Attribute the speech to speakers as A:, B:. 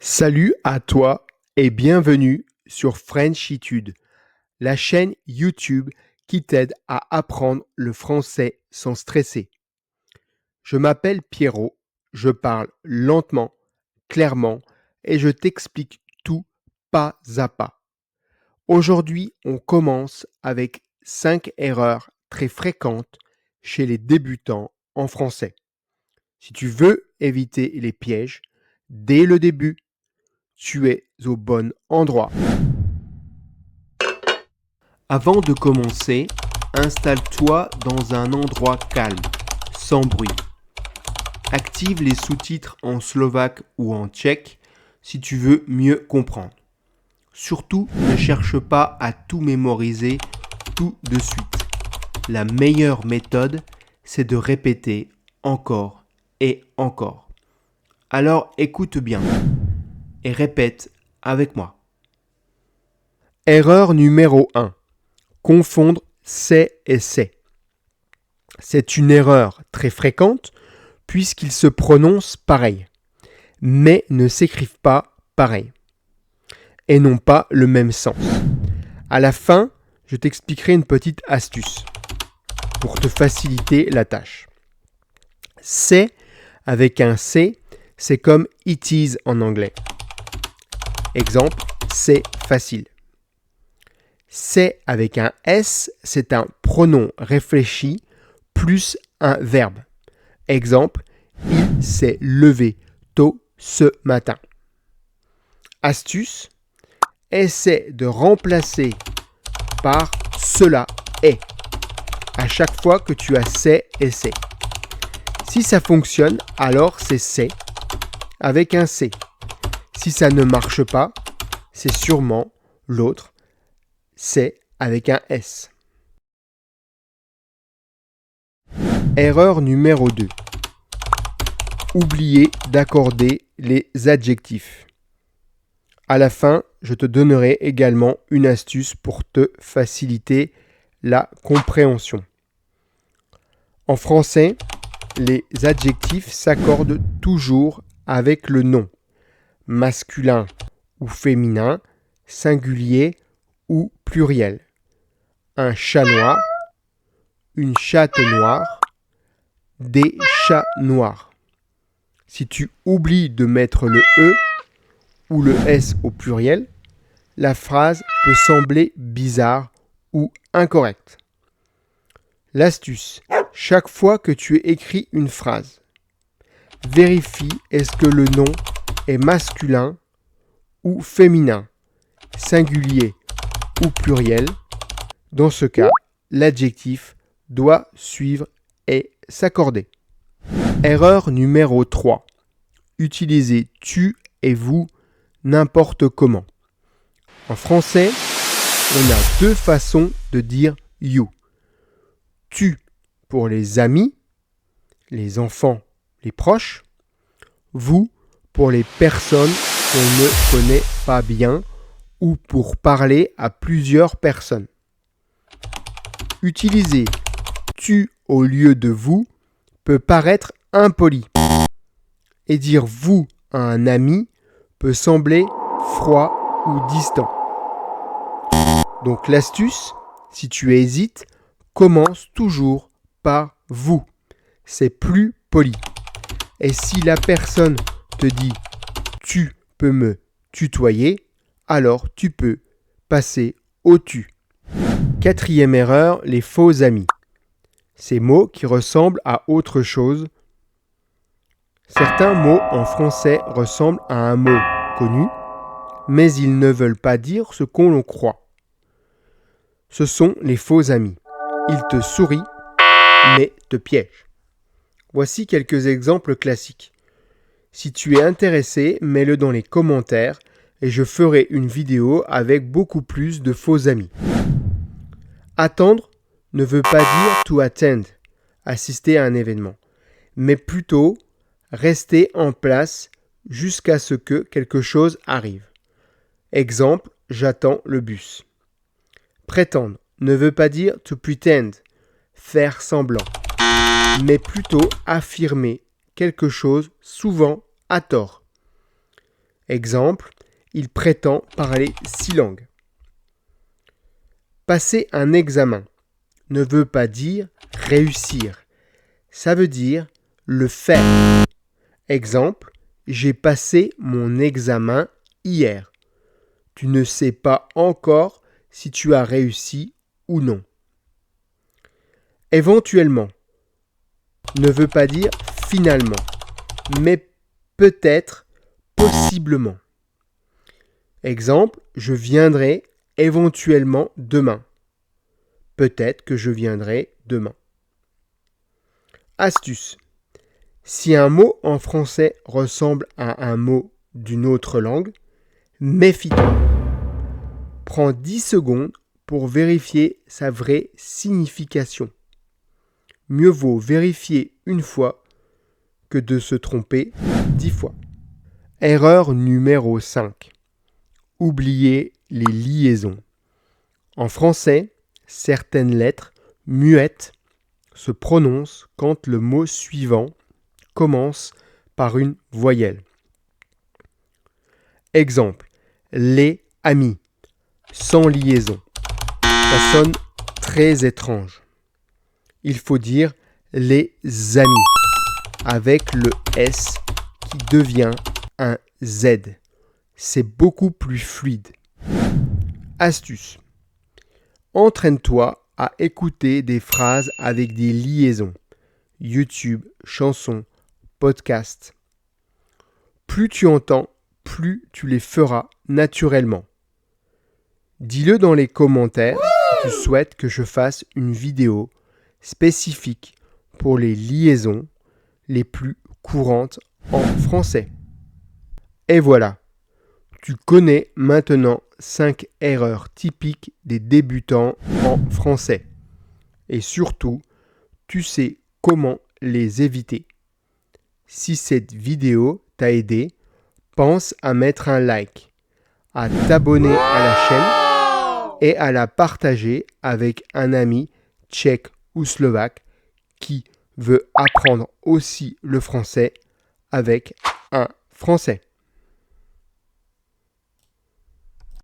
A: Salut à toi et bienvenue sur Frenchitude, la chaîne YouTube qui t'aide à apprendre le français sans stresser. Je m'appelle Pierrot, je parle lentement, clairement et je t'explique tout pas à pas. Aujourd'hui, on commence avec 5 erreurs très fréquentes chez les débutants en français. Si tu veux éviter les pièges, dès le début, tu es au bon endroit. Avant de commencer, installe-toi dans un endroit calme, sans bruit. Active les sous-titres en slovaque ou en tchèque si tu veux mieux comprendre. Surtout, ne cherche pas à tout mémoriser tout de suite. La meilleure méthode, c'est de répéter encore et encore. Alors écoute bien et répète avec moi. Erreur numéro 1. Confondre c'est et c'est. C'est une erreur très fréquente puisqu'ils se prononcent pareil, mais ne s'écrivent pas pareil et n'ont pas le même sens. À la fin, je t'expliquerai une petite astuce pour te faciliter la tâche. C'est avec un C, c'est comme it is en anglais. Exemple, c'est facile. C'est avec un S, c'est un pronom réfléchi plus un verbe. Exemple, il s'est levé tôt ce matin. Astuce, essaie de remplacer par cela est à chaque fois que tu as c'est et c'est. Si ça fonctionne, alors c'est avec un C. Si ça ne marche pas, c'est sûrement l'autre, c'est avec un S. Erreur numéro 2. Oubliez d'accorder les adjectifs. À la fin, je te donnerai également une astuce pour te faciliter la compréhension. En français, les adjectifs s'accordent toujours avec le nom, masculin ou féminin, singulier ou pluriel. Un chat noir, une chatte noire, des chats noirs. Si tu oublies de mettre le E ou le S au pluriel, la phrase peut sembler bizarre ou incorrecte. L'astuce, chaque fois que tu écris une phrase, vérifie est-ce que le nom est masculin ou féminin, singulier ou pluriel. Dans ce cas, l'adjectif doit suivre et s'accorder. Erreur numéro 3. Utilisez tu et vous n'importe comment. En français, on a deux façons de dire you. Tu pour les amis, les enfants, les proches. Vous pour les personnes qu'on ne connaît pas bien ou pour parler à plusieurs personnes. Utiliser tu au lieu de vous peut paraître impoli. Et dire vous à un ami peut sembler froid ou distant. Donc l'astuce, si tu hésites, commence toujours par vous. C'est plus poli. Et si la personne te dit tu peux me tutoyer, alors tu peux passer au tu. Quatrième erreur, les faux amis. Ces mots qui ressemblent à autre chose. Certains mots en français ressemblent à un mot connu, mais ils ne veulent pas dire ce qu'on en croit. Ce sont les faux amis. Ils te sourient, mais te piègent. Voici quelques exemples classiques. Si tu es intéressé, mets-le dans les commentaires et je ferai une vidéo avec beaucoup plus de faux amis. Attendre ne veut pas dire to attend, assister à un événement, mais plutôt rester en place jusqu'à ce que quelque chose arrive. Exemple, j'attends le bus. Prétendre ne veut pas dire to pretend, faire semblant, mais plutôt affirmer quelque chose souvent à tort. Exemple, il prétend parler 6 langues. Passer un examen ne veut pas dire réussir. Ça veut dire le faire. Exemple, j'ai passé mon examen hier. Tu ne sais pas encore si tu as réussi ou non. Éventuellement ne veut pas dire finalement, mais peut-être, possiblement. Exemple, je viendrai éventuellement demain. Peut-être que je viendrai demain. Astuce. Si un mot en français ressemble à un mot d'une autre langue, méfie-toi. Prends 10 secondes pour vérifier sa vraie signification. Mieux vaut vérifier une fois que de se tromper 10 fois. Erreur numéro 5. Oubliez les liaisons. En français, certaines lettres muettes se prononcent quand le mot suivant commence par une voyelle. Exemple, les amis, sans liaison. Ça sonne très étrange. Il faut dire les amis, avec le S qui devient un Z. C'est beaucoup plus fluide. Astuce. Entraîne-toi à écouter des phrases avec des liaisons. YouTube, chansons, podcasts. Plus tu entends, plus tu les feras naturellement. Dis-le dans les commentaires si tu souhaites que je fasse une vidéo spécifique pour les liaisons les plus courantes en français. Et voilà, tu connais maintenant 5 erreurs typiques des débutants en français. Et surtout, tu sais comment les éviter. Si cette vidéo t'a aidé, pense à mettre un like, à t'abonner à la chaîne et à la partager avec un ami tchèque ou slovaque qui veut apprendre aussi le français avec un Français.